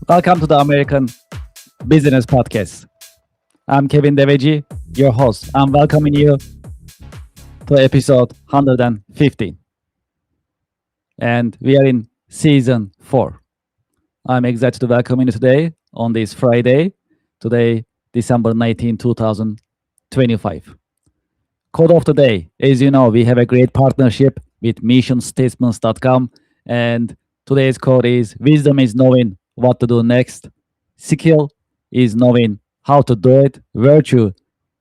Welcome to the American Business Podcast. I'm Kevin Deveci, your host. I'm welcoming you to episode 115. And we are in season 4. I'm excited to welcome you today on this Friday, today, December 19, 2025. Code of the day. As you know, we have a great partnership with missionstatements.com. And today's code is wisdom is knowing what to do next. Skill is knowing how to do it. Virtue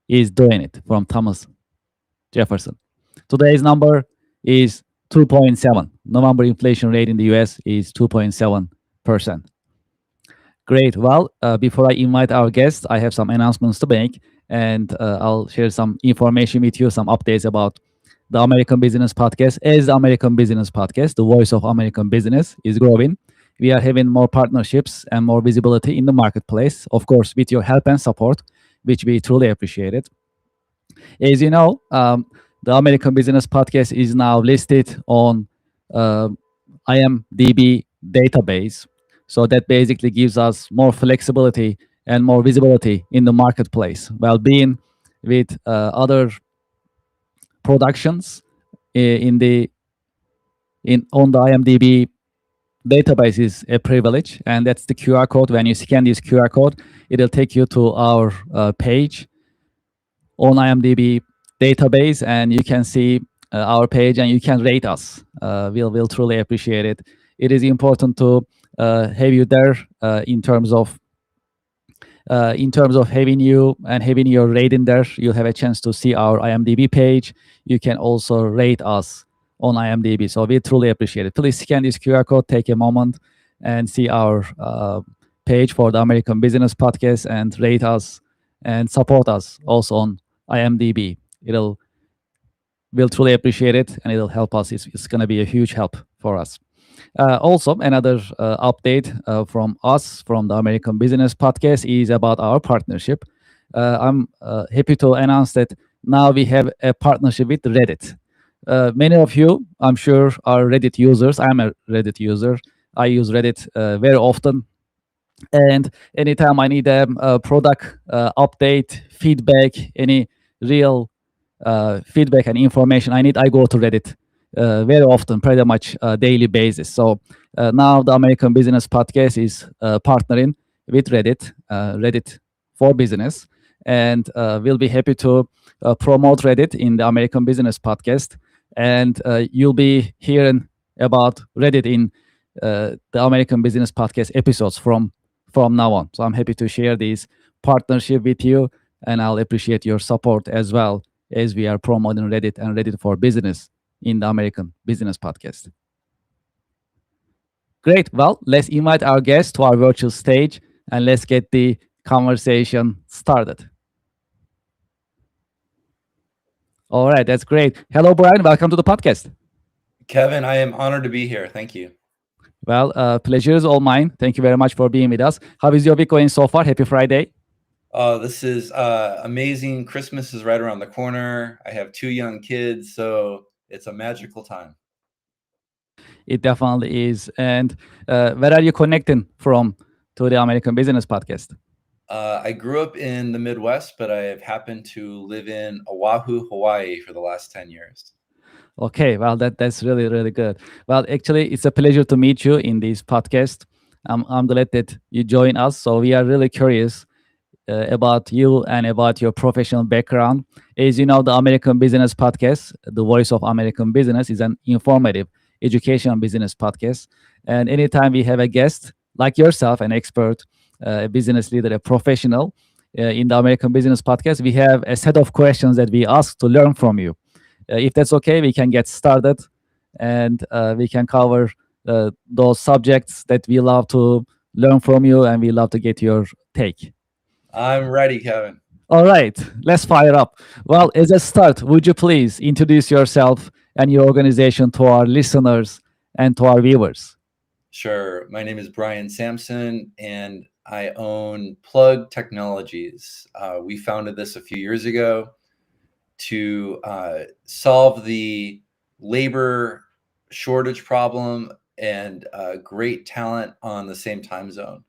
is doing it, from Thomas Jefferson. Today's number is 2.7. November inflation rate in the US is 2.7%. Great. Well, before I invite our guests, I have some announcements to make, and I'll share some information with you, some updates about the American Business Podcast. As the American Business Podcast, the voice of American business is growing. We are having more partnerships and more visibility in the marketplace, of course, with your help and support, which we truly appreciate it. As you know, the American Business Podcast is now listed on IMDb database. So that basically gives us more flexibility and more visibility in the marketplace, while being with other productions on the IMDb database is a privilege, and that's the QR code. When you scan this QR code, it'll take you to our page on IMDb database, and you can see our page and you can rate us. We'll truly appreciate it. It is important to have you there in terms of having you and having your rating there. You'll have a chance to see our IMDb page. You can also rate us on IMDb. So we truly appreciate it. Please scan this QR code, take a moment and see our page for the American Business Podcast and rate us and support us also on IMDb. We'll truly appreciate it, and it'll help us. It's going to be a huge help for us. Also, another update from us, from the American Business Podcast, is about our partnership. I'm happy to announce that now we have a partnership with Reddit. Many of you, I'm sure, are Reddit users. I'm a Reddit user. I use Reddit very often. And anytime I need a product update, feedback, any real feedback and information I need, I go to Reddit very often, pretty much daily basis. So now the American Business Podcast is partnering with Reddit, Reddit for Business, and we'll be happy to promote Reddit in the American Business Podcast, and you'll be hearing about Reddit in the American Business Podcast episodes from now on. So I'm happy to share this partnership with you, and I'll appreciate your support as well as we are promoting Reddit and Reddit for Business in the American Business Podcast. Great. Well, let's invite our guests to our virtual stage and let's get the conversation started. All right, that's great. Hello, Brian. Welcome to the podcast. Kevin, I am honored to be here. Thank you. Well, pleasure is all mine. Thank you very much for being with us. How is your week going so far? Happy Friday. This is amazing. Christmas is right around the corner. I have 2 young kids, so it's a magical time. It definitely is. And where are you connecting from to the American Business Podcast? I grew up in the Midwest, but I have happened to live in Oahu, Hawaii for the last 10 years. Okay, well, that's really, really good. Well, actually, it's a pleasure to meet you in this podcast. I'm glad that you join us. So we are really curious about you and about your professional background. As you know, the American Business Podcast, the voice of American business, is an informative educational business podcast. And anytime we have a guest like yourself, an expert, a business leader, a professional in the American Business Podcast, we have a set of questions that we ask to learn from you. If that's okay, we can get started and we can cover those subjects that we love to learn from you and we love to get your take. I'm ready, Kevin. All right, let's fire up. Well, as a start, would you please introduce yourself and your organization to our listeners and to our viewers? Sure. My name is Brian Samson, and I own Plug Technologies. We founded this a few years ago to solve the labor shortage problem and great talent on the same time zone.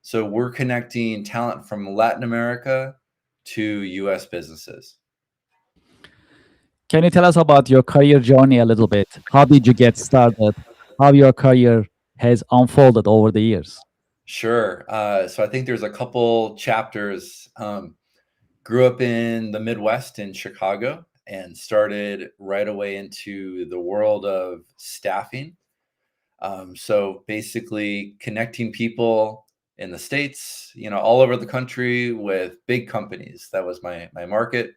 So we're connecting talent from Latin America to US businesses. Can you tell us about your career journey a little bit? How did you get started? How your career has unfolded over the years? Sure. So I think there's a couple chapters. Grew up in the Midwest in Chicago and started right away into the world of staffing. So basically connecting people in the States, all over the country with big companies. That was my market.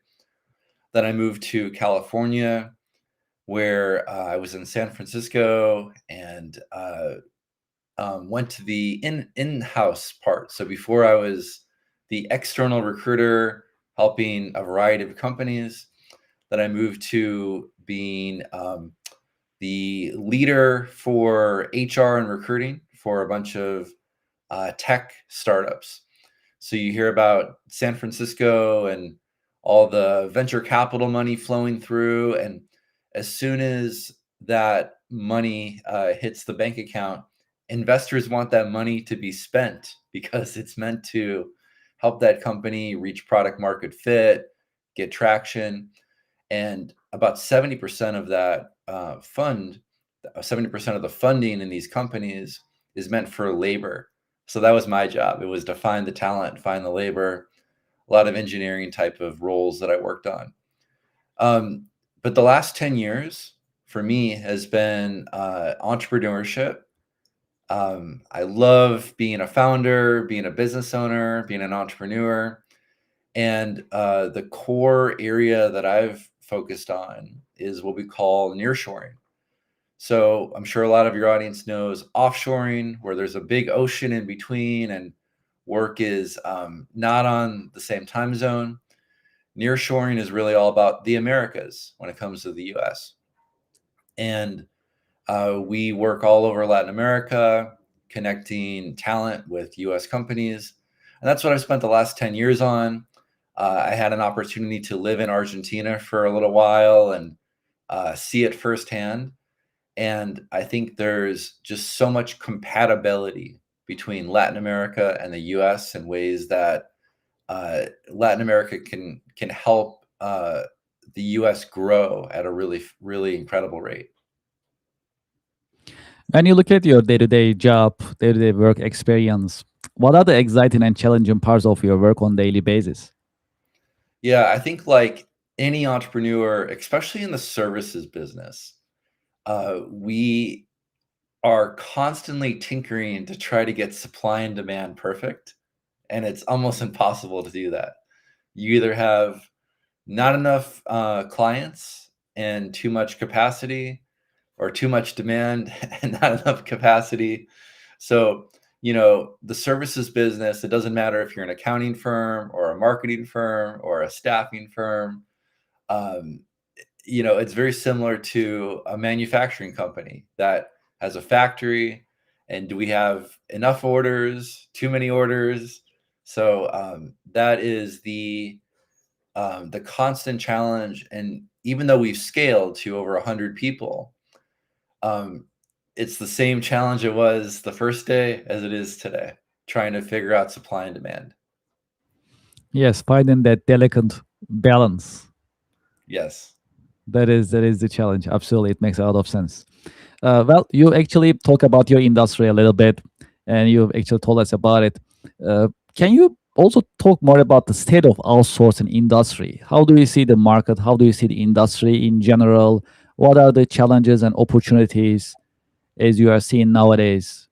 Then I moved to California, where I was in San Francisco and went to the in-house part. So before I was the external recruiter helping a variety of companies, then I moved to being the leader for HR and recruiting for a bunch of tech startups. So you hear about San Francisco and all the venture capital money flowing through. And as soon as that money hits the bank account, investors want that money to be spent because it's meant to help that company reach product market fit, get traction. And about 70% of that 70% of the funding in these companies is meant for labor. So that was my job. It was to find the talent, find the labor, a lot of engineering type of roles that I worked on. But the last 10 years for me has been entrepreneurship. I love being a founder, being a business owner, being an entrepreneur. And the core area that I've focused on is what we call nearshoring. So I'm sure a lot of your audience knows offshoring, where there's a big ocean in between and work is not on the same time zone. Nearshoring is really all about the Americas when it comes to the US. And we work all over Latin America, connecting talent with US companies. And that's what I've spent the last 10 years on. I had an opportunity to live in Argentina for a little while and see it firsthand. And I think there's just so much compatibility between Latin America and the US in ways that Latin America can help the US grow at a really, really incredible rate. When you look at your day-to-day job, day-to-day work experience, what are the exciting and challenging parts of your work on daily basis? Yeah, I think like any entrepreneur, especially in the services business, we are constantly tinkering to try to get supply and demand perfect. And it's almost impossible to do that. You either have not enough clients and too much capacity, or too much demand and not enough capacity. So, the services business, it doesn't matter if you're an accounting firm or a marketing firm or a staffing firm. Um, it's very similar to a manufacturing company that has a factory. And do we have enough orders? Too many orders? So that is the constant challenge. And even though we've scaled to over 100 people, it's the same challenge it was the first day as it is today, trying to figure out supply and demand. Yes, finding that delicate balance. Yes. That is the challenge. Absolutely, it makes a lot of sense. Well, you actually talk about your industry a little bit, and you actually told us about it. Can you also talk more about the state of outsourcing industry? How do you see the market? How do you see the industry in general? What are the challenges and opportunities as you are seeing nowadays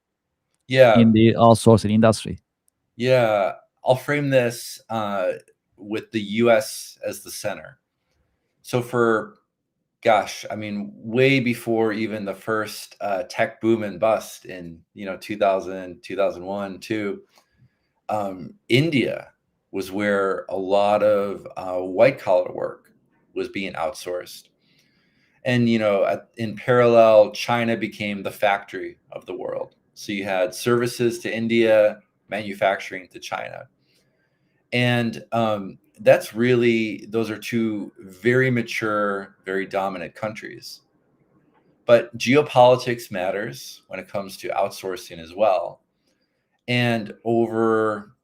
Yeah. in the outsourcing industry? Yeah. I'll frame this with the US as the center. So way before even the first tech boom and bust in 2000, 2001, 2, India was where a lot of white collar work was being outsourced. And in parallel, China became the factory of the world. So you had services to India, manufacturing to China. And those are two very mature, very dominant countries. But geopolitics matters when it comes to outsourcing as well. And over,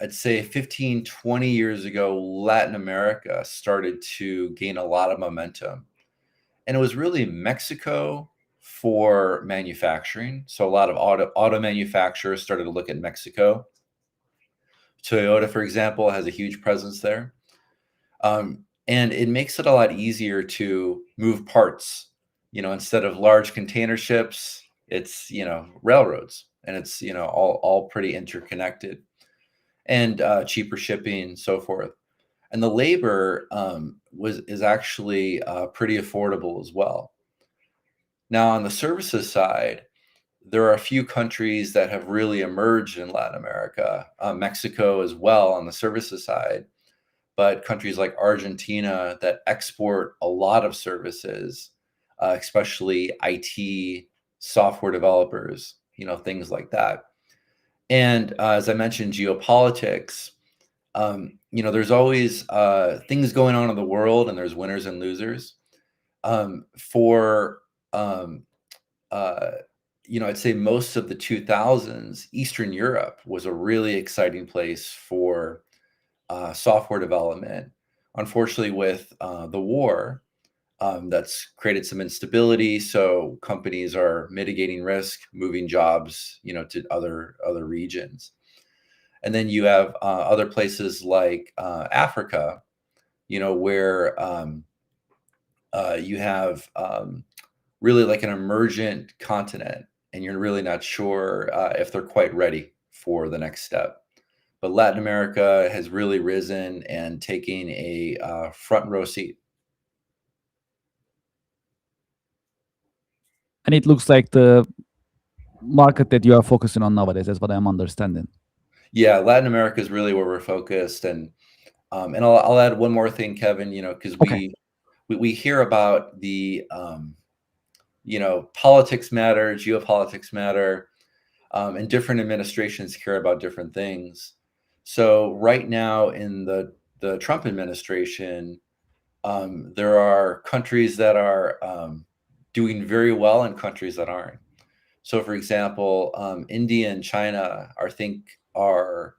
I'd say 15, 20 years ago, Latin America started to gain a lot of momentum. And it was really Mexico for manufacturing. So a lot of auto manufacturers started to look at Mexico. Toyota, for example, has a huge presence there. And it makes it a lot easier to move parts. Instead of large container ships, it's, railroads, and it's, all pretty interconnected, and cheaper shipping, so forth. And the labor is actually pretty affordable as well. Now, on the services side, there are a few countries that have really emerged in Latin America, Mexico as well on the services side, but countries like Argentina that export a lot of services, especially IT, software developers, things like that. And as I mentioned, geopolitics, there's always things going on in the world, and there's winners and losers. For I'd say most of the 2000s, Eastern Europe was a really exciting place for software development. Unfortunately, with the war, that's created some instability. So companies are mitigating risk, moving jobs, to other regions. And then you have other places like Africa, where you have really like an emergent continent, and you're really not sure if they're quite ready for the next step. But Latin America has really risen and taking a front row seat. And it looks like the market that you are focusing on nowadays. That's what I'm understanding. Yeah, Latin America is really where we're focused, and I'll add one more thing, Kevin. Because Okay. we hear about the politics matter, geopolitics matter, and different administrations care about different things. So right now in the Trump administration, there are countries that are doing very well and countries that aren't. So, for example, India and China, are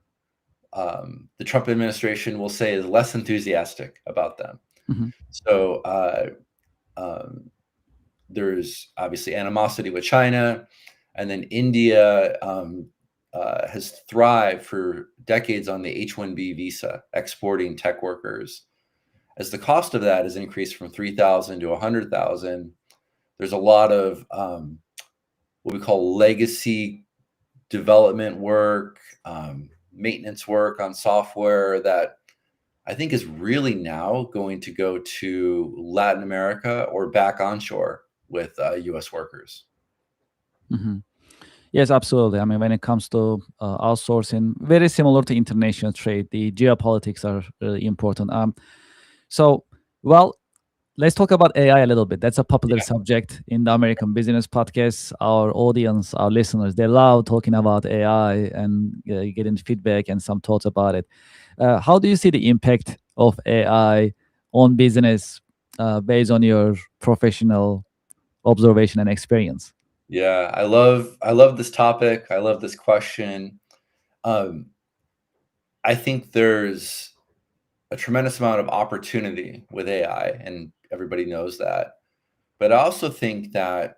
the Trump administration will say is less enthusiastic about them. Mhm. So there's obviously animosity with China, and then India has thrived for decades on the H-1B visa, exporting tech workers. As the cost of that has increased from 3,000 to 100,000, there's a lot of what we call legacy development work, maintenance work on software that I think is really now going to go to Latin America or back onshore with U.S. workers. Mhm. Yes, absolutely. I mean, when it comes to outsourcing, very similar to international trade, the geopolitics are really important. So, well, let's talk about AI a little bit. That's a popular Yeah. subject in the American business podcasts. Our audience, our listeners, they love talking about AI and getting feedback and some thoughts about it. How do you see the impact of AI on business based on your professional observation and experience? Yeah, I love this topic. I love this question. Um, I think there's a tremendous amount of opportunity with AI, and everybody knows that. But I also think that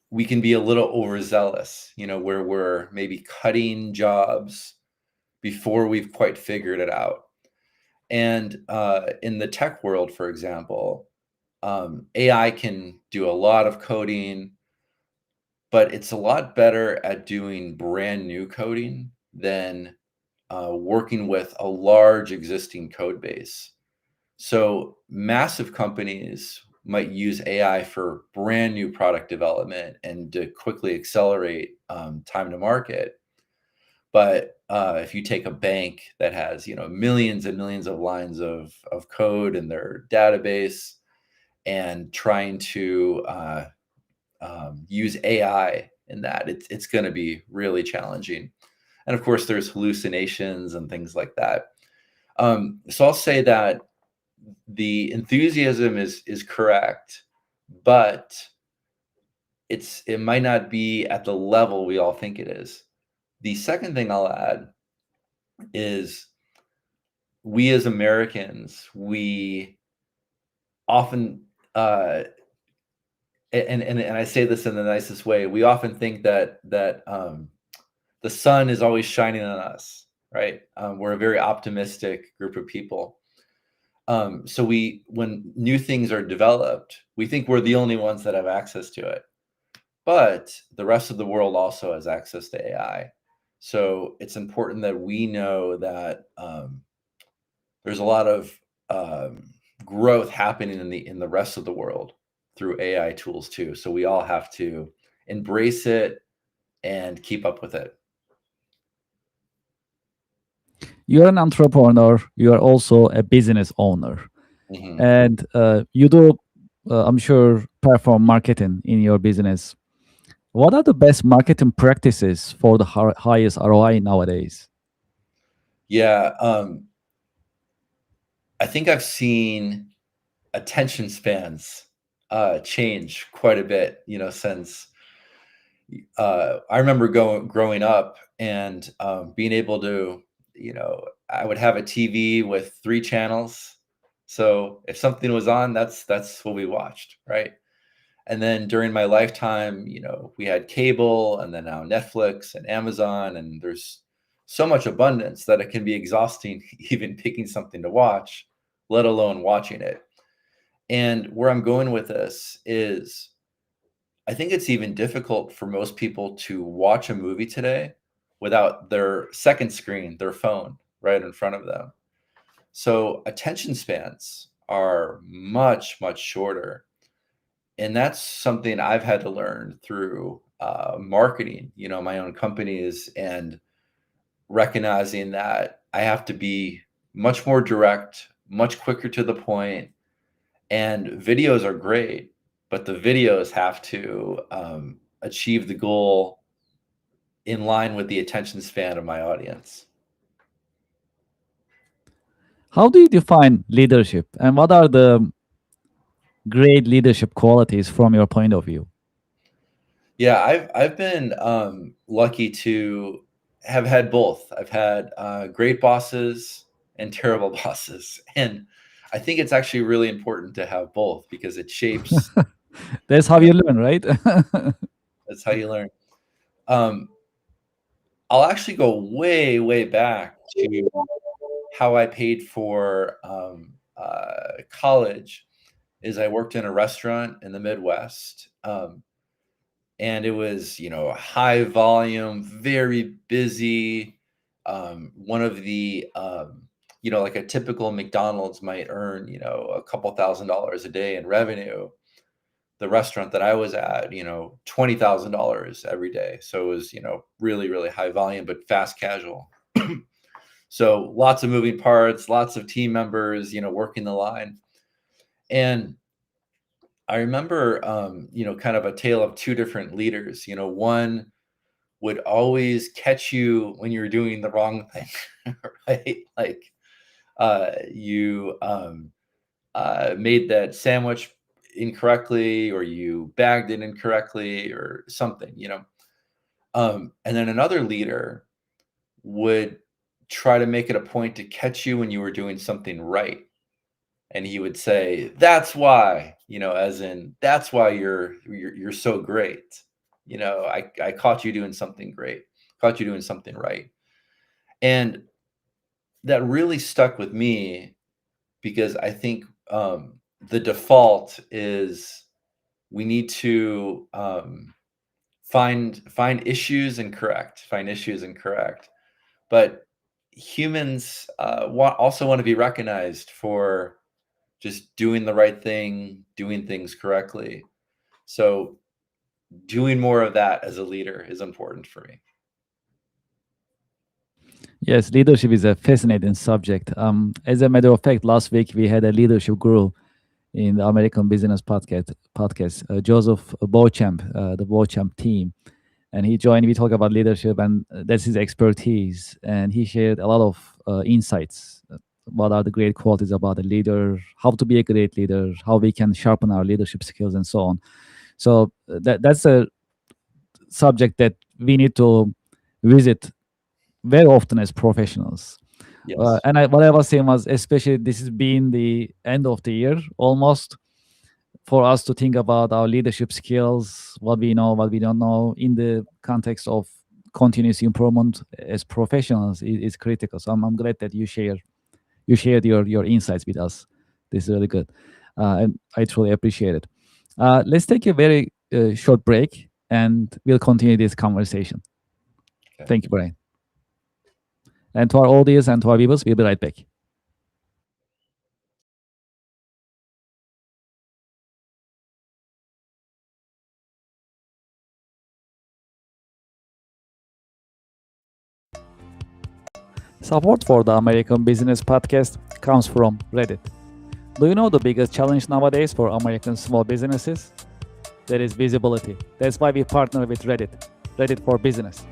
we can be a little overzealous, where we're maybe cutting jobs before we've quite figured it out. And in the tech world, for example, AI can do a lot of coding, but it's a lot better at doing brand new coding than working with a large existing code base. So massive companies might use AI for brand new product development and to quickly accelerate time to market. But if you take a bank that has millions and millions of lines of code in their database and trying to use AI in that, it's going to be really challenging. And of course, there's hallucinations and things like that. So I'll say that the enthusiasm is correct, but it might not be at the level we all think it is. The second thing I'll add is we as Americans, we often and I say this in the nicest way, we often think that the sun is always shining on us, right? We're a very optimistic group of people. So when new things are developed, we think we're the only ones that have access to it. But the rest of the world also has access to AI. So it's important that we know that there's a lot of growth happening in the rest of the world through AI tools too. So we all have to embrace it and keep up with it. You're an entrepreneur. You are also a business owner, Mhm. and you do, I'm sure, perform marketing in your business. What are the best marketing practices for the highest ROI nowadays? Yeah, I think I've seen attention spans change quite a bit, since I remember growing up and being able to, I would have a TV with 3 channels. So if something was on, that's what we watched, right? And then during my lifetime, we had cable and then now Netflix and Amazon, and there's so much abundance that it can be exhausting even picking something to watch, let alone watching it. And where I'm going with this is I think it's even difficult for most people to watch a movie today without their second screen, their phone, right in front of them. So attention spans are much, much shorter. And that's something I've had to learn through marketing, my own companies, and recognizing that I have to be much more direct, much quicker to the point. And videos are great, but the videos have to achieve the goal in line with the attention span of my audience. How do you define leadership, and what are the great leadership qualities from your point of view? Yeah, I've been lucky to have had both. I've had great bosses and terrible bosses, and I think it's actually really important to have both because it shapes. That's how You know, you learn, right? that's how you learn. Um, I'll actually go way, way back to how I paid for college. Is I worked in a restaurant in the Midwest. And it was high volume, very busy. One of the like a typical McDonald's might earn a couple $1,000s a day in revenue. The restaurant that I was at, $20,000 every day. So it was really, really high volume but fast casual. So lots of moving parts, lots of team members working the line. And I remember kind of a tale of two different leaders. One would always catch you when you're doing the wrong thing, right? Like you made that sandwich incorrectly, or you bagged it incorrectly, or something, and then another leader would try to make it a point to catch you when you were doing something right. And he would say, "That's why," as in, "That's why you're so great." I caught you doing something great, caught you doing something right. And that really stuck with me because I think the default is we need to find issues and correct. But humans also want to be recognized for just doing the right thing, doing things correctly. So doing more of that as a leader is important for me. Yes, leadership is a fascinating subject. As a matter of fact, last week we had a leadership guru in the American Business Podcast, Joseph Beauchamp, the Beauchamp team, and he joined. We talk about leadership, and that's his expertise. And he shared a lot of insights. What are the great qualities about a leader? How to be a great leader? How we can sharpen our leadership skills, and so on. So that's a subject that we need to visit very often as professionals. Yes. What I was saying was, especially this is being the end of the year, almost for us to think about our leadership skills, what we know, what we don't know, in the context of continuous improvement as professionals is critical. So I'm glad that you shared your insights with us. This is really good, and I truly appreciate it. Let's take a very short break, and we'll continue this conversation. Okay. Thank you, Brian. And to our audience and to our viewers, we'll be right back. Support for the American Business Podcast comes from Reddit. Do you know the biggest challenge nowadays for American small businesses? That is visibility. That's why we partner with Reddit for Business.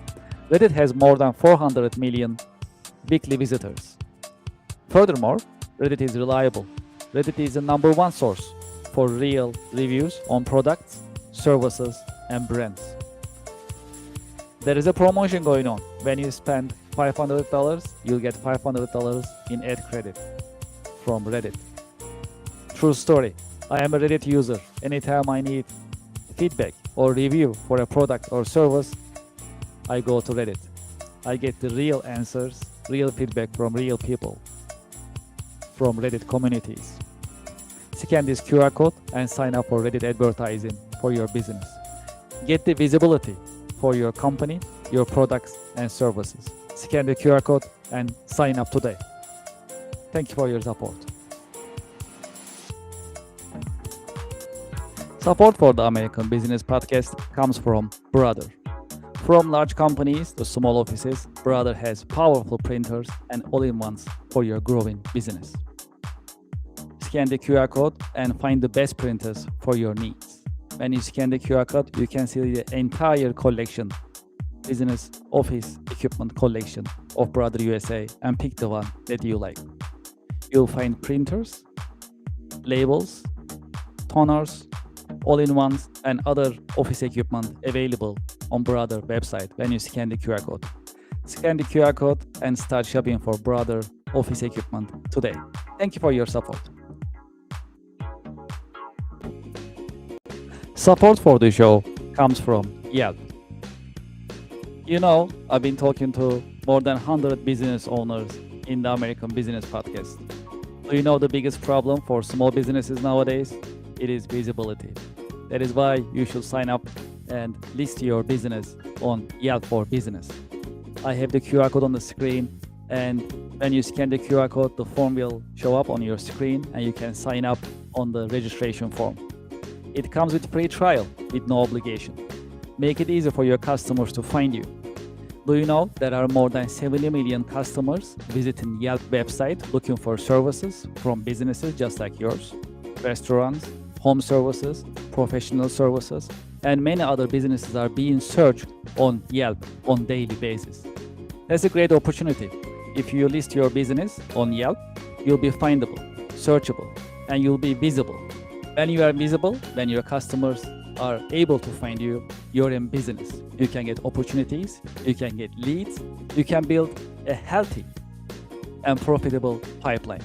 Reddit has more than 400 million weekly visitors. Furthermore, Reddit is reliable. Reddit is the number one source for real reviews on products, services, and brands. There is a promotion going on. When you spend $500, you'll get $500 in ad credit from Reddit. True story. I am a Reddit user. Anytime I need feedback or review for a product or service, I go to Reddit. I get the real answers, real feedback from real people, from Reddit communities. Scan this QR code and sign up for Reddit advertising for your business. Get the visibility for your company, your products, and services. Scan the QR code and sign up today. Thank you for your support. Support for the American Business Podcast comes from Brother. From large companies to small offices, Brother has powerful printers and all-in-ones for your growing business. Scan the QR code and find the best printers for your needs. When you scan the QR code, you can see the entire collection, business office equipment collection of Brother USA, and pick the one that you like. You'll find printers, labels, toners, all-in-ones, and other office equipment available on Brother website when you scan the QR code. Scan the QR code and start shopping for Brother office equipment today. Thank you for your support. Support for the show comes from Yelp. You know, I've been talking to more than 100 business owners in the American Business Podcast. Do you know the biggest problem for small businesses nowadays? It is visibility. That is why you should sign up and list your business on Yelp for Business. I have the QR code on the screen, and when you scan the QR code, the form will show up on your screen and you can sign up on the registration form. It comes with free trial with no obligation. Make it easy for your customers to find you. Do you know there are more than 70 million customers visiting Yelp website looking for services from businesses just like yours? Restaurants, home services, professional services, and many other businesses are being searched on Yelp on daily basis. That's a great opportunity. If you list your business on Yelp, you'll be findable, searchable, and you'll be visible. When you are visible, when your customers are able to find you, you're in business. You can get opportunities, you can get leads, you can build a healthy and profitable pipeline.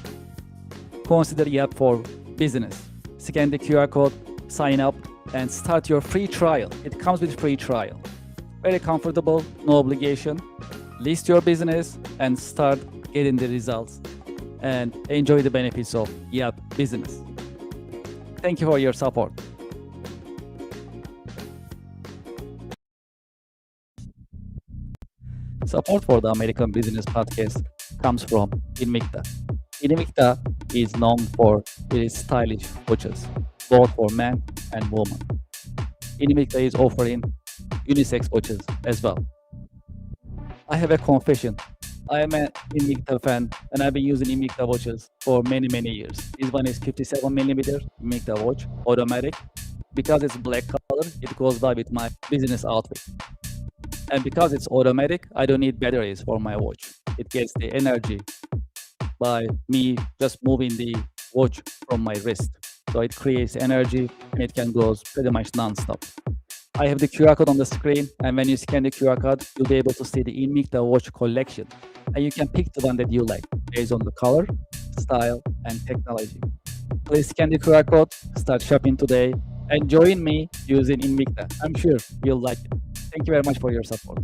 Consider Yelp for Business. Scan the QR code, sign up, and start your free trial. It comes with free trial. Very comfortable, no obligation. List your business and start getting the results and enjoy the benefits of Yelp Business. Thank you for your support. Support for the American Business Podcast comes from Invicta. Invicta is known for its stylish watches, both for men and women. Invicta is offering unisex watches as well. I have a confession. I am an Invicta fan and I've been using Invicta watches for many, many years. This one is 57mm Invicta watch, automatic. Because it's black color, it goes well with my business outfit. And because it's automatic, I don't need batteries for my watch. It gets the energy by me just moving the watch from my wrist. So it creates energy and it can go pretty much non-stop. I have the QR code on the screen, and when you scan the QR code, you'll be able to see the Invicta watch collection. And you can pick the one that you like based on the color, style, and technology. Please scan the QR code, start shopping today, and join me using Invicta. I'm sure you'll like it. Thank you very much for your support.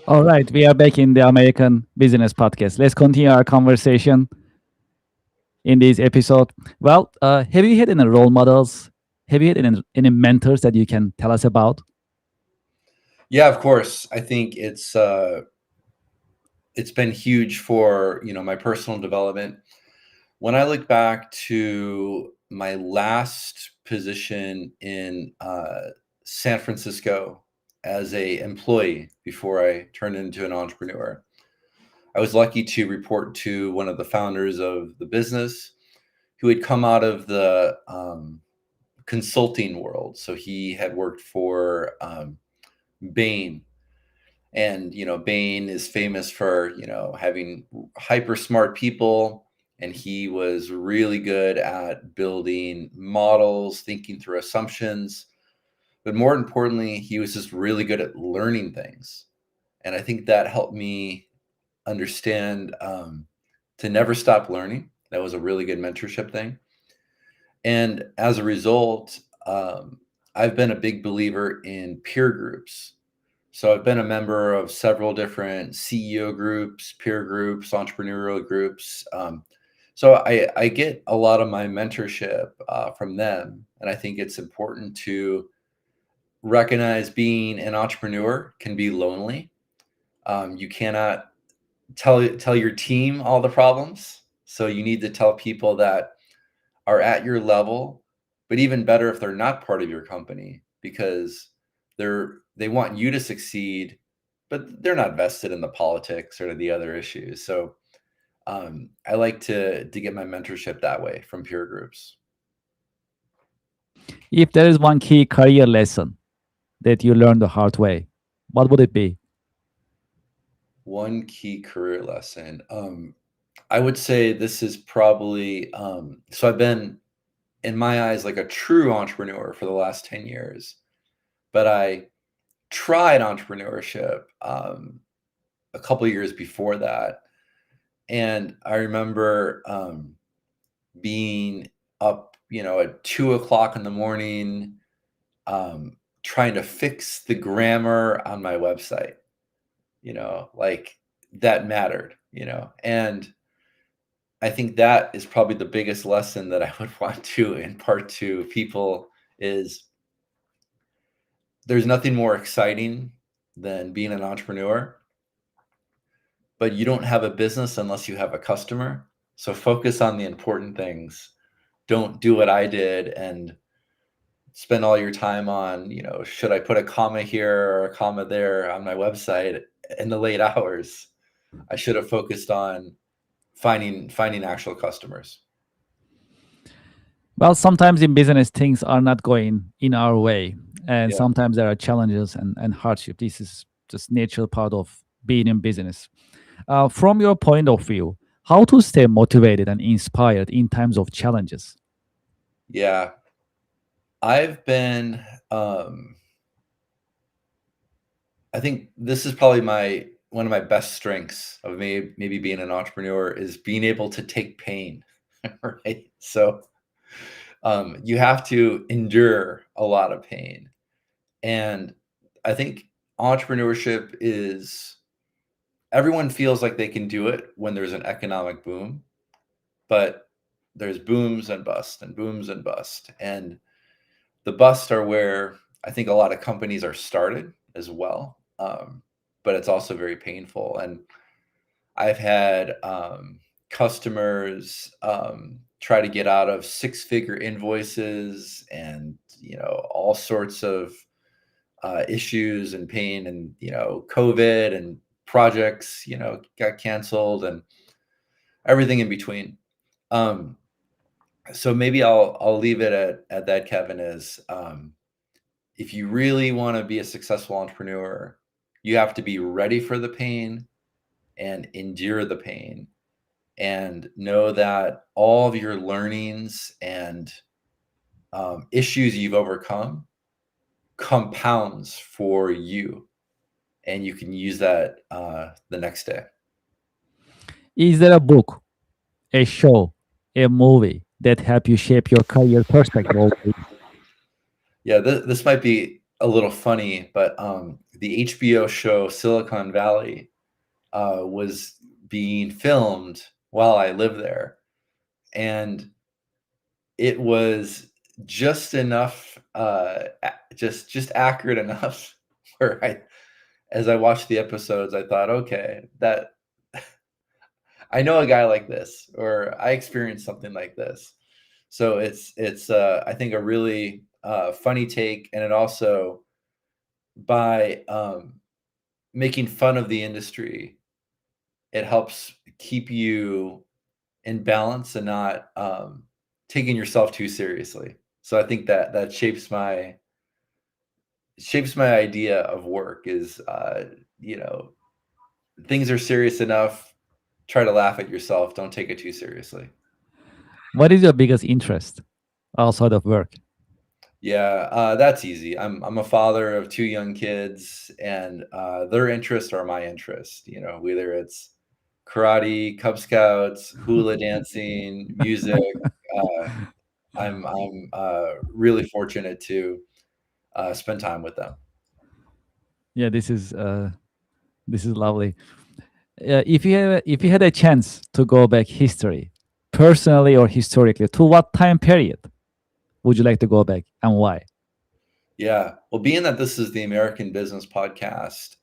All right, we are back in the American Business Podcast. Let's continue our conversation in this episode. Well, have you had any role models? Have you had any mentors that you can tell us about? Yeah, of course. I think it's been huge for, my personal development. When I look back to my last position in San Francisco as a employee before I turned into an entrepreneur, I was lucky to report to one of the founders of the business who had come out of the consulting world. So he had worked for Bain. And, Bain is famous for, having hyper smart people. And he was really good at building models, thinking through assumptions. But more importantly, he was just really good at learning things. And I think that helped me understand to never stop learning. That was a really good mentorship thing. And as a result, I've been a big believer in peer groups. So I've been a member of several different CEO groups, peer groups, entrepreneurial groups. So I get a lot of my mentorship from them. And I think it's important to recognize being an entrepreneur can be lonely. You cannot tell your team all the problems. So you need to tell people that are at your level, but even better if they're not part of your company, because they want you to succeed, but they're not vested in the politics or the other issues. So I like to get my mentorship that way from peer groups. If there is one key career lesson that you learned the hard way, what would it be? One key career lesson. I would say this is probably so I've been, in my eyes, like a true entrepreneur for the last 10 years, but I tried entrepreneurship a couple of years before that. And I remember being up, at 2 o'clock in the morning, trying to fix the grammar on my website, like that mattered, and I think that is probably the biggest lesson that I would want to impart to people is there's nothing more exciting than being an entrepreneur, but you don't have a business unless you have a customer. So focus on the important things. Don't do what I did and spend all your time on, should I put a comma here or a comma there on my website in the late hours? I should have focused on finding actual customers. Well, sometimes in business, things are not going in our way. And Yeah. sometimes there are challenges and hardship. This is just natural part of being in business. From your point of view, how to stay motivated and inspired in times of challenges? Yeah. I've been, I think this is probably one of my best strengths of maybe being an entrepreneur is being able to take pain, right? So you have to endure a lot of pain. And I think entrepreneurship is, everyone feels like they can do it when there's an economic boom, but there's booms and bust and booms and bust. And the busts are where I think a lot of companies are started as well. But it's also very painful. And I've had customers try to get out of six-figure invoices and, all sorts of issues and pain and, COVID and projects, got canceled and everything in between. So maybe I'll leave it at that, Kevin, is if you really want to be a successful entrepreneur, you have to be ready for the pain and endure the pain, and know that all of your learnings and issues you've overcome compounds for you, and you can use that the next day. Is there a book, a show, a movie that help you shape your career perspective? Yeah, this might be a little funny, but the HBO show Silicon Valley was being filmed while I lived there, and it was just enough, just accurate enough, where as I watched the episodes, I thought, okay, that I know a guy like this, or I experienced something like this. So it's I think a really funny take, and it also, by making fun of the industry, it helps keep you in balance and not taking yourself too seriously. So I think that shapes my idea of work is, you know, things are serious enough. Try to laugh at yourself. Don't take it too seriously. What is your biggest interest outside of work? Yeah, that's easy. I'm a father of two young kids, and their interests are my interests. You know, whether it's karate, Cub Scouts, hula dancing, music. Uh, I'm really fortunate to spend time with them. Yeah, this is lovely. If you had a chance to go back history, personally or historically, to what time period would you like to go back and why? Yeah. Well, being that this is the American Business Podcast,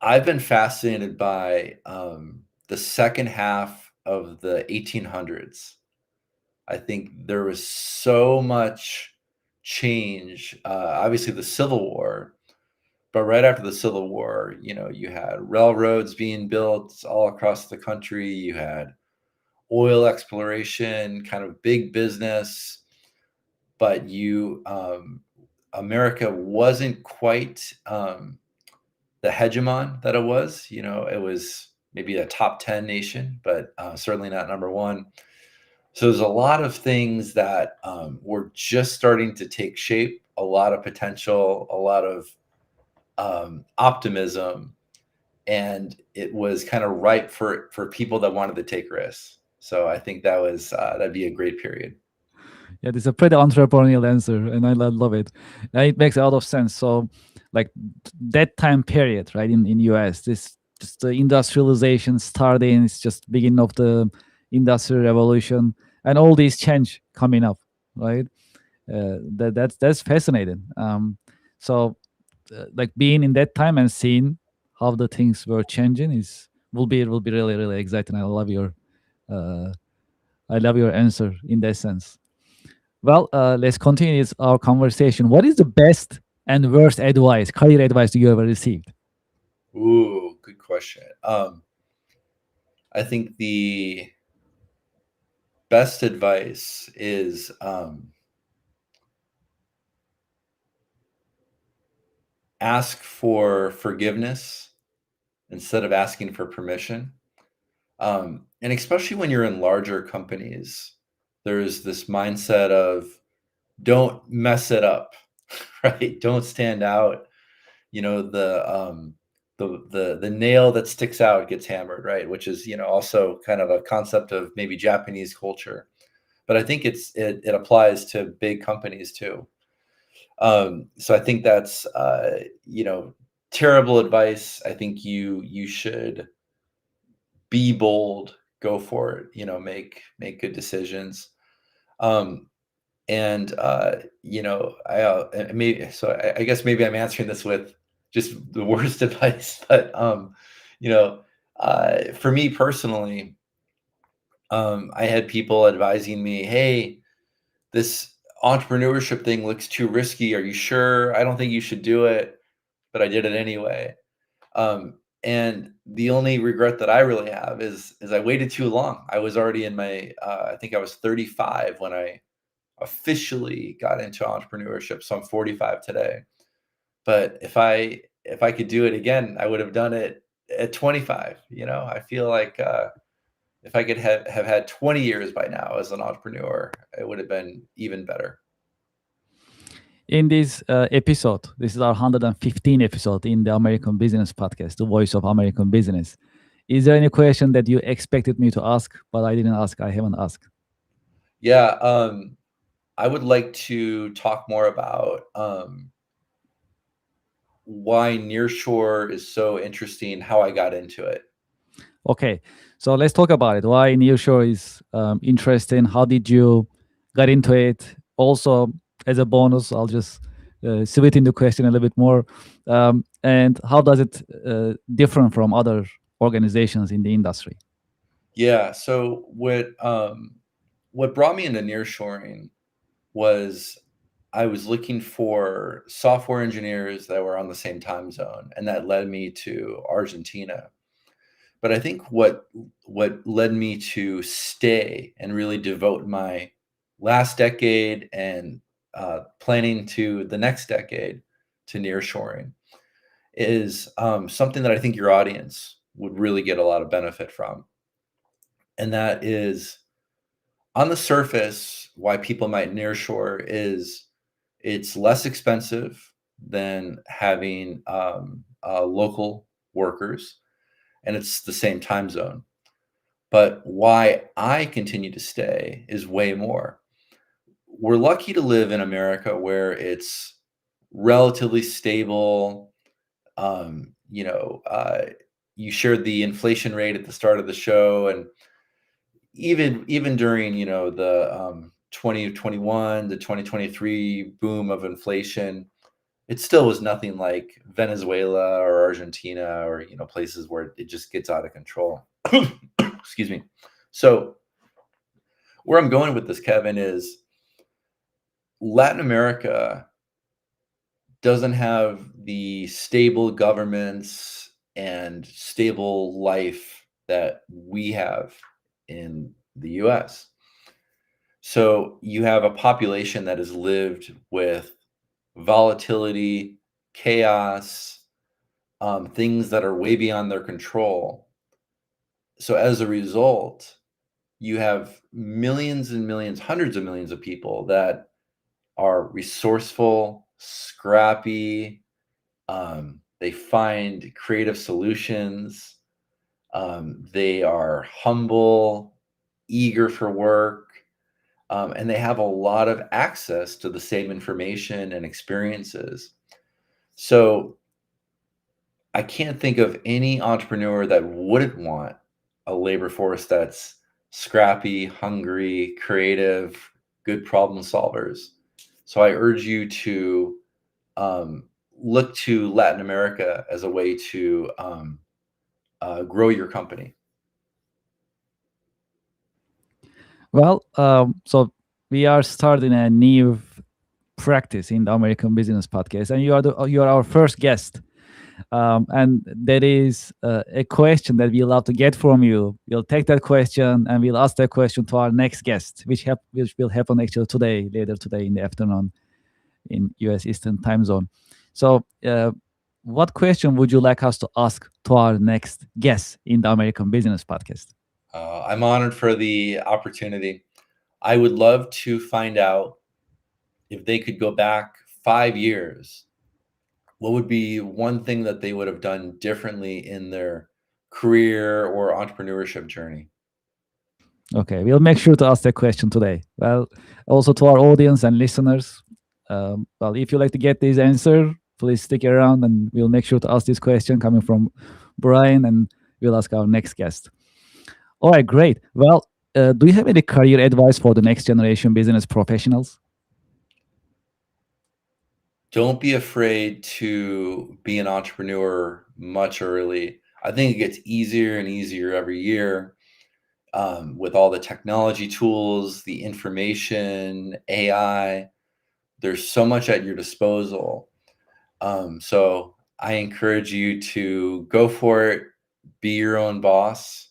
I've been fascinated by the second half of the 1800s. I think there was so much change. Obviously, the Civil War, but right after the Civil War, you know, you had railroads being built all across the country. You had oil exploration, kind of big business, but America wasn't quite the hegemon that it was. You know, it was maybe a top 10 nation, but certainly not number one. So there's a lot of things that were just starting to take shape, a lot of potential, a lot of optimism, and it was kind of ripe for people that wanted to take risks. So I think that'd be a great period. Yeah, this is a pretty entrepreneurial answer, and I love it. And it makes a lot of sense. So, like that time period, right in US, this just the industrialization starting. It's just beginning of the industrial revolution, and all these change coming up, right? That's fascinating. So, like being in that time and seeing how the things were changing is will be really exciting. Uh, I love your answer in that sense. Well, let's continue our conversation. What is the best and worst advice, career advice you ever received? Ooh, good question. I think the best advice is ask for forgiveness instead of asking for permission. And especially when you're in larger companies, there's this mindset of don't mess it up, right? Don't stand out. You know, the nail that sticks out gets hammered, right? Which is, you know, also kind of a concept of maybe Japanese culture. But I think it applies to big companies too. So I think that's you know, terrible advice. I think you should be bold, go for it, you know, make good decisions. Um, and you know, maybe so I guess maybe I'm answering this with just the worst advice, but you know, for me personally, I had people advising me, hey, this entrepreneurship thing looks too risky. Are you sure? I don't think you should do it, but I did it anyway. And the only regret that I really have is I waited too long. I was already in my I think I was 35 when I officially got into entrepreneurship. So I'm 45 today. But if I could do it again, I would have done it at 25, I feel like if I could have had 20 years by now as an entrepreneur, it would have been even better. In this episode, this is our 115 episode in the American Business Podcast, the voice of American business. Is there any question that you expected me to ask, but I didn't ask? I haven't asked. Yeah, I would like to talk more about why nearshore is so interesting, how I got into it. Okay, so let's talk about it. Why nearshore is interesting? How did you get into it? Also, as a bonus, I'll just split in the question a little bit more. And how does it different from other organizations in the industry? Yeah, so what brought me into nearshoring was I was looking for software engineers that were on the same time zone, and that led me to Argentina. But I think what led me to stay and really devote my last decade and planning to the next decade to nearshoring is something that I think your audience would really get a lot of benefit from. And that is, on the surface, why people might nearshore is it's less expensive than having local workers, and it's the same time zone. But why I continue to stay is way more. We're lucky to live in America where it's relatively stable. You shared the inflation rate at the start of the show, and even during the 2021 to 2023 boom of inflation, it still was nothing like Venezuela or Argentina or places where it just gets out of control. Excuse me. So where I'm going with this, Kevin, is Latin America doesn't have the stable governments and stable life that we have in the US. So you have a population that has lived with volatility, chaos, things that are way beyond their control. So as a result, you have millions and millions, hundreds of millions of people that are resourceful, scrappy. They find creative solutions. They are humble, eager for work, and they have a lot of access to the same information and experiences. So I can't think of any entrepreneur that wouldn't want a labor force that's scrappy, hungry, creative, good problem solvers. So I urge you to look to Latin America as a way to grow your company. Well, so we are starting a new practice in the American Business Podcast, and you are our first guest. And that is a question that we love to get from you. We'll take that question and we'll ask that question to our next guest, which will happen actually later today in the afternoon in US Eastern Time Zone. So, what question would you like us to ask to our next guest in the American Business Podcast? I'm honored for the opportunity. I would love to find out if they could go back 5 years, what would be one thing that they would have done differently in their career or entrepreneurship journey? Okay, we'll make sure to ask that question today. Well, also to our audience and listeners, well, if you like to get this answer, please stick around and we'll make sure to ask this question coming from Brian, and we'll ask our next guest. All right, great. Well, do you have any career advice for the next generation business professionals? Don't be afraid to be an entrepreneur much early. I think it gets easier and easier every year with all the technology tools, the information, AI. There's so much at your disposal. So I encourage you to go for it, be your own boss,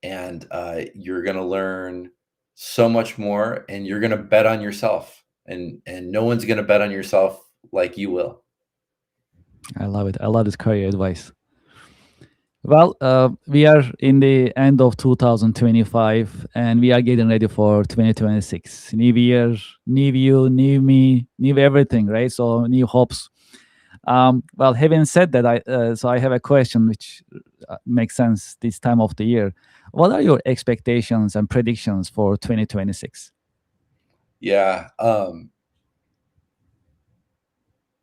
and you're going to learn so much more, and you're going to bet on yourself, and no one's going to bet on yourself like you will. I love it. I love this career advice. Well, we are in the end of 2025 and we are getting ready for 2026. New year, new you, new me, new everything, right? So new hopes. Well, having said that, I have a question which makes sense this time of the year. What are your expectations and predictions for 2026? Yeah,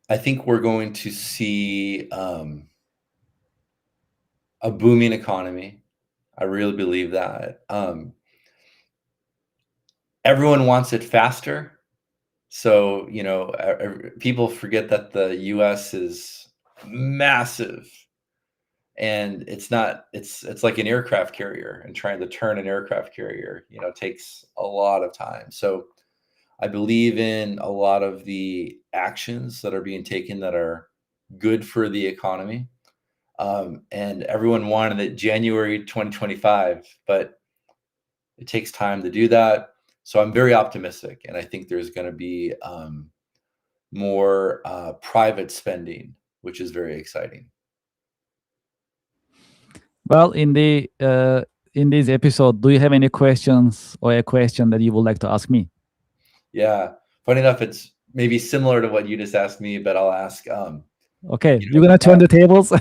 I think we're going to see a booming economy. I really believe that. Everyone wants it faster. So, people forget that the US is massive, and it's like an aircraft carrier, and trying to turn an aircraft carrier, takes a lot of time. So I believe in a lot of the actions that are being taken that are good for the economy. And everyone wanted it January 2025, but it takes time to do that. So I'm very optimistic, and I think there's going to be more private spending, which is very exciting. Well, in this episode, do you have any questions or a question that you would like to ask me? Yeah, funny enough, it's maybe similar to what you just asked me, but I'll ask. Okay, you're gonna turn the tables. Yeah.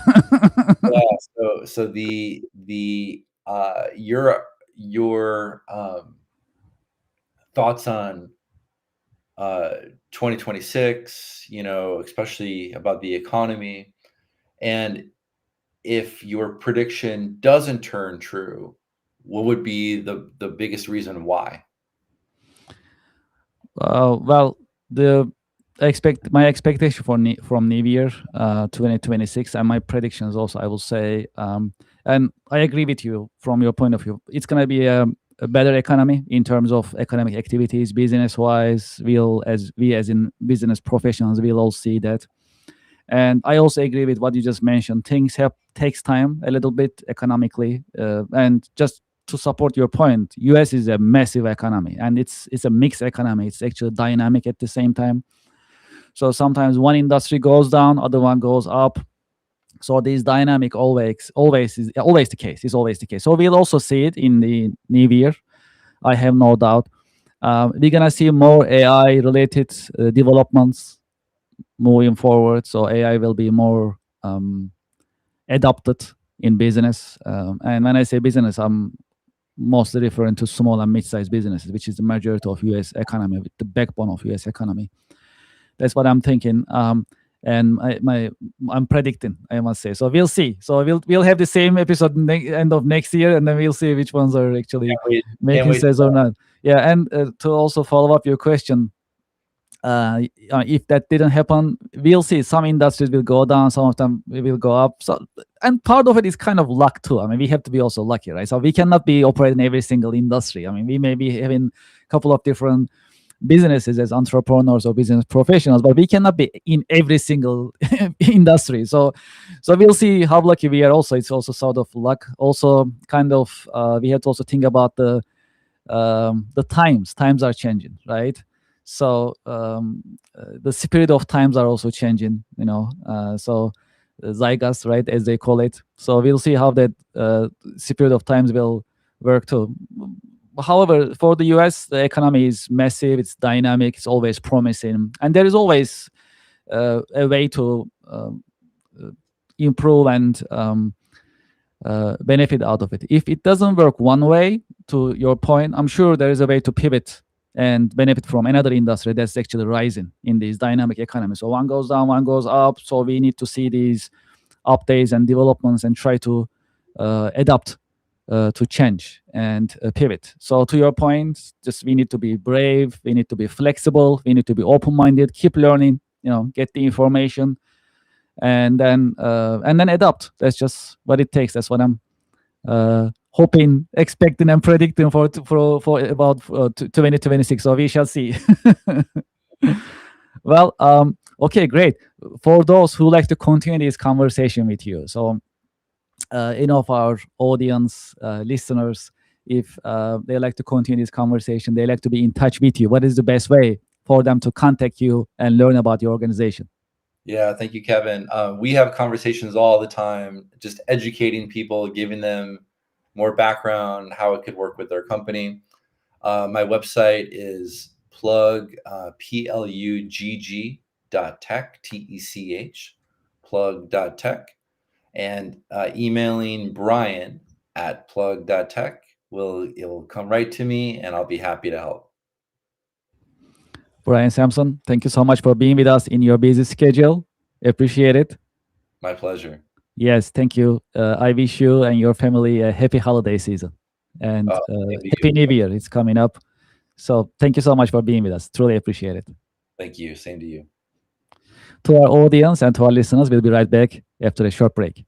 So your thoughts on 2026, especially about the economy, and if your prediction doesn't turn true, what would be the biggest reason why? Well, the my expectation from New Year 2026 and my predictions also, I will say, and I agree with you from your point of view. It's gonna be a better economy in terms of economic activities, business wise. We as in business professionals, we'll all see that. And I also agree with what you just mentioned. Things have takes time a little bit economically, and just to support your point, US is a massive economy and it's a mixed economy. It's actually dynamic at the same time. So sometimes one industry goes down, other one goes up. So this dynamic always the case. Is always the case. So we'll also see it in the new year. I have no doubt. We're gonna see more AI related developments moving forward. So AI will be more adopted in business. And when I say business, I'm mostly referring to small and mid-sized businesses, which is the majority of U.S. economy, the backbone of U.S. economy. That's what I'm thinking. And I'm predicting, I must say. So we'll see. So we'll have the same episode end of next year, and then we'll see which ones are actually making sense or not. Yeah, and to also follow up your question, if that didn't happen, we'll see some industries will go down, some of them will go up. So, and part of it is kind of luck too. I mean, we have to be also lucky, right? So we cannot be operating every single industry. I mean, we may be having a couple of different businesses as entrepreneurs or business professionals, but we cannot be in every single industry. So we'll see how lucky we are. Also, it's also sort of luck. Also, kind of, we have to also think about the times. Times are changing, right? So the spirit of times are also changing, so zeitgeist, right, as they call it. So we'll see how that spirit of times will work too. However, for the US, the economy is massive, it's dynamic, it's always promising, and there is always a way to improve and benefit out of it. If it doesn't work one way, to your point, I'm sure there is a way to pivot and benefit from another industry that's actually rising in this dynamic economy. So one goes down, one goes up. So we need to see these updates and developments and try to adapt to change and pivot. So to your point, just we need to be brave, we need to be flexible, we need to be open-minded, keep learning, get the information, and then adapt. That's just what it takes. That's what I'm hoping, expecting, and predicting for about 2026. So we shall see. Well, okay, great. For those who like to continue this conversation with you, so of our audience, listeners, if they like to continue this conversation, they like to be in touch with you, what is the best way for them to contact you and learn about your organization? Yeah, thank you, Kevin. We have conversations all the time, just educating people, giving them more background, how it could work with their company. My website is plugg.tech, T-E-C-H, plug.tech, and emailing Brian at plug.tech it'll come right to me, and I'll be happy to help. Brian Samson, thank you so much for being with us in your busy schedule. Appreciate it. My pleasure. Yes, thank you. I wish you and your family a happy holiday season and Thank you. happy New Year. It's coming up. So thank you so much for being with us. Truly appreciate it. Thank you. Same to you. To our audience and to our listeners, we'll be right back after a short break.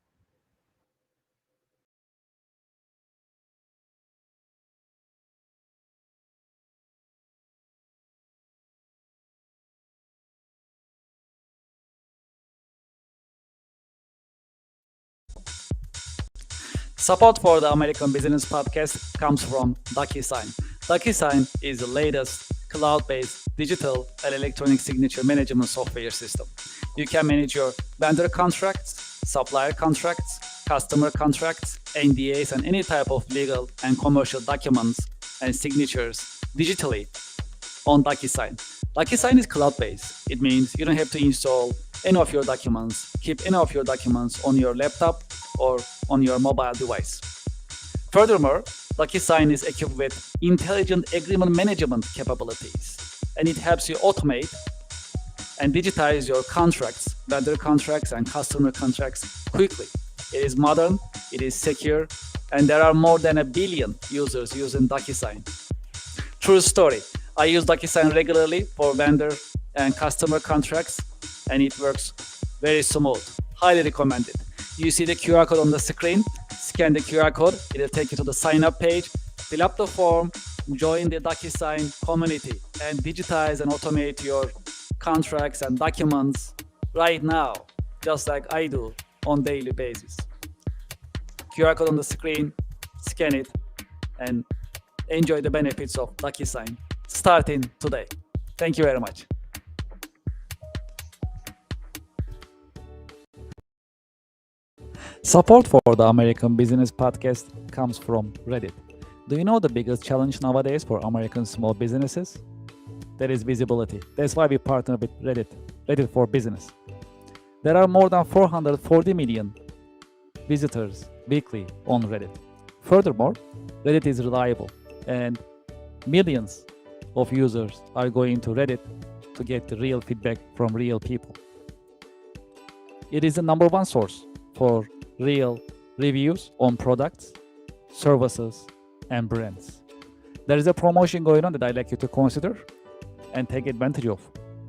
Support for the American Business Podcast comes from DocuSign. DocuSign is the latest cloud-based digital and electronic signature management software system. You can manage your vendor contracts, supplier contracts, customer contracts, NDAs, and any type of legal and commercial documents and signatures digitally on DocuSign. DocuSign is cloud-based. It means you don't have to install any of your documents, keep any of your documents on your laptop or on your mobile device. Furthermore, DocuSign is equipped with intelligent agreement management capabilities, and it helps you automate and digitize your contracts, vendor contracts, and customer contracts quickly. It is modern, it is secure, and there are more than 1 billion users using DocuSign. True story. I use DocuSign regularly for vendor and customer contracts, and it works very smooth. Highly recommended. You see the QR code on the screen, scan the QR code, it'll take you to the sign up page, fill up the form, join the DocuSign community, and digitize and automate your contracts and documents right now, just like I do on daily basis. QR code on the screen, scan it, and enjoy the benefits of DocuSign starting today. Thank you very much. Support for the American Business Podcast comes from Reddit. Do you know the biggest challenge nowadays for American small businesses? That is visibility. That's why we partner with Reddit for Business. There are more than 440 million visitors weekly on Reddit. Furthermore, Reddit is reliable and millions of users are going to Reddit to get the real feedback from real people. It is the number one source for real reviews on products, services, and brands. There is a promotion going on that I'd like you to consider and take advantage of.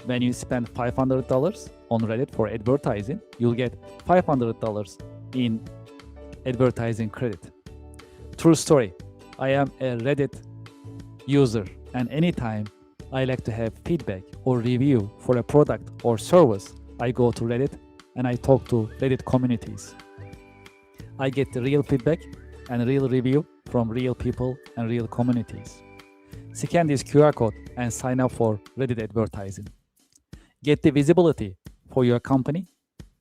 When you spend $500 on Reddit for advertising, you'll get $500 in advertising credit. True story. I am a Reddit user, and anytime I like to have feedback or review for a product or service, I go to Reddit and I talk to Reddit communities. I get the real feedback and real review from real people and real communities. Scan this QR code and sign up for Reddit advertising. Get the visibility for your company,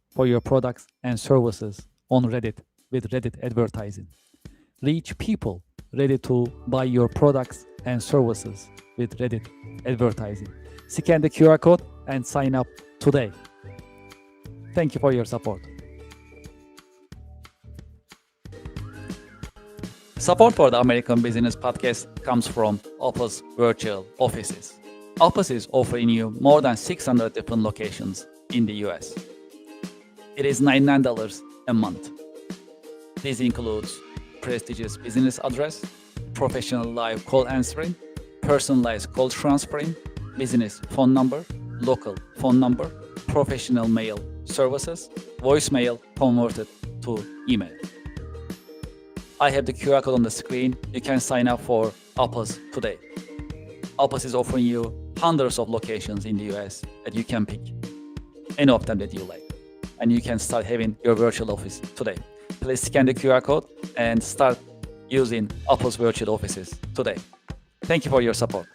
for your products and services on Reddit with Reddit advertising. Reach people ready to buy your products and services with Reddit advertising. Scan the QR code and sign up today. Thank you for your support. Support for the American Business Podcast comes from Office Virtual Offices. Office is offering you more than 600 different locations in the US. It is $99 a month. This includes prestigious business address, professional live call answering, personalized call transferring, business phone number, local phone number, professional mail services, voicemail converted to email. I have the QR code on the screen. You can sign up for Office today. Office is offering you hundreds of locations in the US that you can pick, any of them that you like. And you can start having your virtual office today. Please scan the QR code and start using Office Virtual Offices today. Thank you for your support.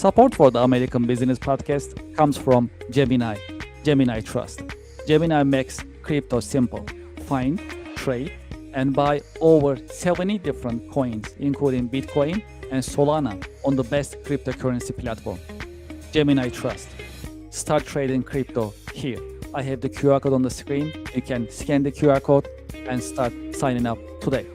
Support for the American Business Podcast comes from Gemini Trust. Gemini makes crypto simple. Find, trade, and buy over 70 different coins, including Bitcoin and Solana, on the best cryptocurrency platform. Gemini Trust. Start trading crypto here. I have the QR code on the screen. You can scan the QR code and start signing up today.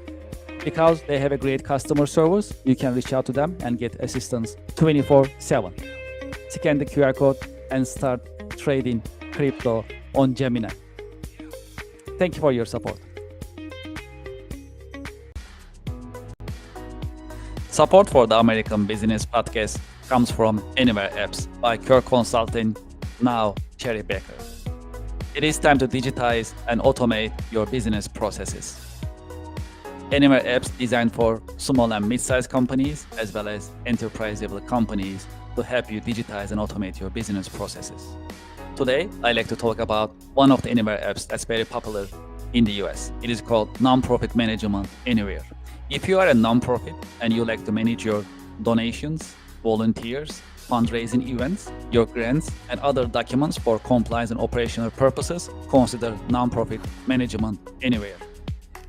Because they have a great customer service, you can reach out to them and get assistance 24/7. Scan the QR code and start trading crypto on Gemini. Thank you for your support. Support for the American Business Podcast comes from Anywhere Apps by Kirk Consulting, now Cherry Baker. It is time to digitize and automate your business processes. Anywhere Apps designed for small and mid-sized companies as well as enterprise-level companies to help you digitize and automate your business processes. Today, I'd like to talk about one of the Anywhere apps that's very popular in the US. It is called Nonprofit Management Anywhere. If you are a nonprofit and you like to manage your donations, volunteers, fundraising events, your grants, and other documents for compliance and operational purposes, consider Nonprofit Management Anywhere.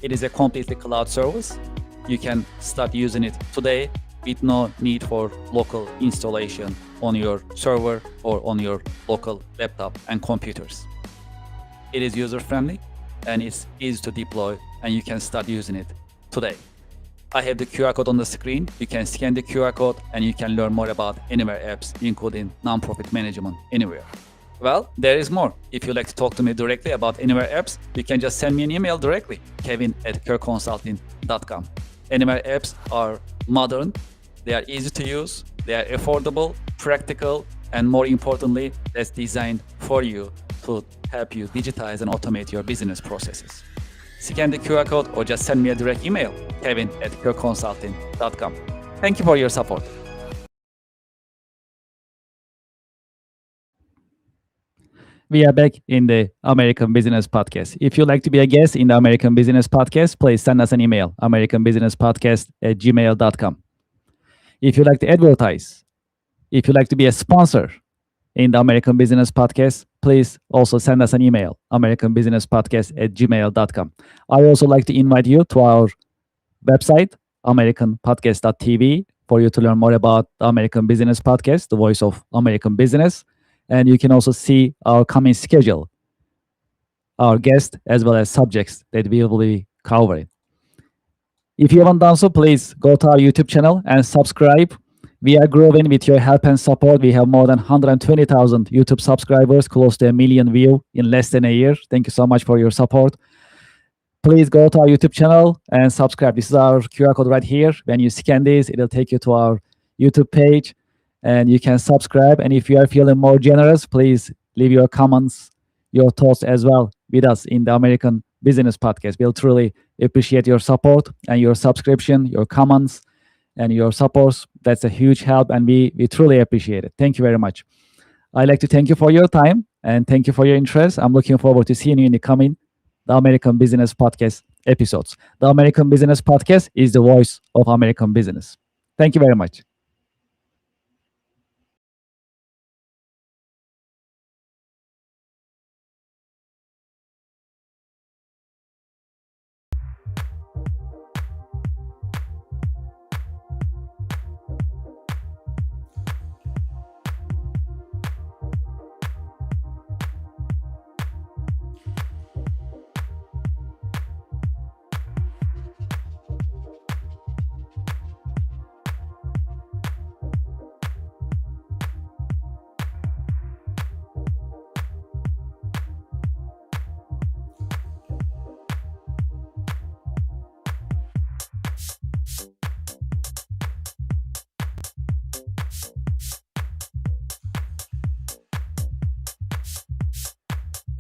It is a completely cloud service. You can start using it today with no need for local installation on your server or on your local laptop and computers. It is user-friendly and it's easy to deploy, and you can start using it today. I have the QR code on the screen. You can scan the QR code and you can learn more about Anywhere apps, including Nonprofit Management Anywhere. Well, there is more. If you'd like to talk to me directly about Anywhere apps, you can just send me an email directly, kevin@kirkconsulting.com. Anywhere apps are modern, they are easy to use, they are affordable, practical, and more importantly, that's designed for you to help you digitize and automate your business processes. Scan the QR code or just send me a direct email, kevin@kirkconsulting.com. Thank you for your support. We are back in the American Business Podcast. If you'd like to be a guest in the American Business Podcast, please send us an email, americanbusinesspodcast@gmail.com. If you'd like to advertise, if you'd like to be a sponsor in the American Business Podcast, please also send us an email, americanbusinesspodcast@gmail.com. I also like to invite you to our website, americanpodcast.tv, for you to learn more about the American Business Podcast, the voice of American business. And you can also see our coming schedule, our guests, as well as subjects that we will be covering. If you haven't done so, please go to our YouTube channel and subscribe. We are growing with your help and support. We have more than 120,000 YouTube subscribers, close to 1 million views in less than a year. Thank you so much for your support. Please go to our YouTube channel and subscribe. This is our QR code right here. When you scan this, it'll take you to our YouTube page, and you can subscribe. And if you are feeling more generous, please leave your comments, your thoughts as well with us in the American Business Podcast. We'll truly appreciate your support and your subscription, your comments, and your supports. That's a huge help, and we truly appreciate it. Thank you very much. I'd like to thank you for your time and thank you for your interest. I'm looking forward to seeing you in the coming the American Business Podcast episodes. The American Business Podcast is the voice of American business. Thank you very much.